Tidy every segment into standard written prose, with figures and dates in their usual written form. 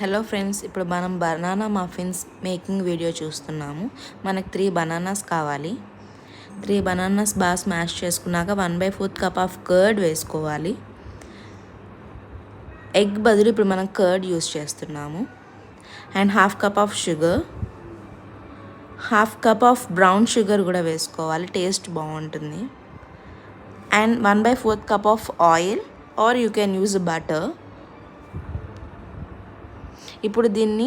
Hello friends, ఇప్పుడు మనం banana muffins making video చూస్తున్నాము. మనకు 3 బనానాస్ కావాలి. 3 బనానాస్ బాగా స్మాష్ చేసుకున్నాక 1/4 కప్ ఆఫ్ కర్డ్ వేసుకోవాలి. ఎగ్ బదులు ఇప్పుడు మనం కర్డ్ యూస్ చేస్తున్నాము. And 1/2 cup of sugar, 1/2 cup of brown sugar కూడా వేసుకోవాలి, టేస్ట్ బాగుంటుంది. And 1/4 cup of oil are you can use butter. ఇప్పుడు దీన్ని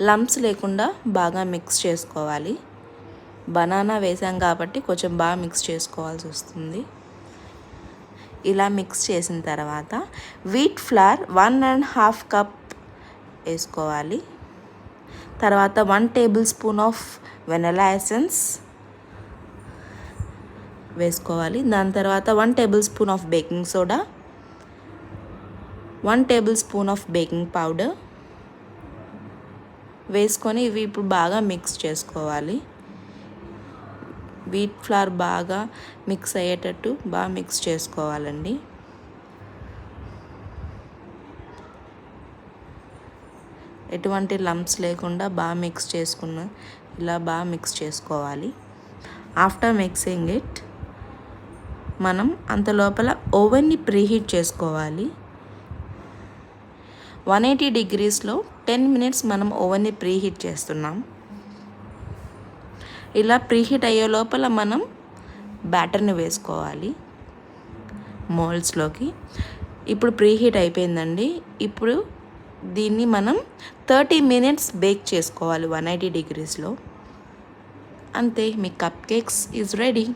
లంప్స్ లేకుండా బాగా మిక్స్ చేసుకోవాలి. బనానా వేసాం కాబట్టి కొంచెం బాగా మిక్స్ చేసుకోవాల్సి వస్తుంది. ఇలా మిక్స్ చేసిన తర్వాత వీట్ ఫ్లవర్ 1.5 కప్ వేసుకోవాలి. తర్వాత 1 table spoon of vanilla essence వేసుకోవాలి. దాని తర్వాత 1 table spoon of baking soda, 1 table spoon of baking powder వేసుకొని ఇవి ఇప్పుడు బాగా మిక్స్ చేసుకోవాలి. వీట్ ఫ్లవర్ బాగా మిక్స్ అయ్యేటట్టు బాగా మిక్స్ చేసుకోవాలండి. ఎటువంటి లంప్స్ లేకుండా బాగా మిక్స్ ఇలా బాగా మిక్స్ చేసుకోవాలి. ఆఫ్టర్ మిక్సింగ్ ఇట్ మనం అంత లోపల ఓవెన్ని ప్రీహీట్ చేసుకోవాలి. 180 డిగ్రీస్లో 10 మినిట్స్ మనం ఓవెన్ని ప్రీహీట్ చేస్తున్నాం. ఇలా ప్రీహీట్ అయ్యే లోపల మనం బ్యాటర్ని వేసుకోవాలి మోల్డ్స్లోకి. ఇప్పుడు ప్రీహీట్ అయిపోయిందండి. ఇప్పుడు దీన్ని మనం 30 మినిట్స్ బేక్ చేసుకోవాలి 180 డిగ్రీస్లో. అంతే, మీ కప్ కేక్స్ ఈజ్ రెడీ.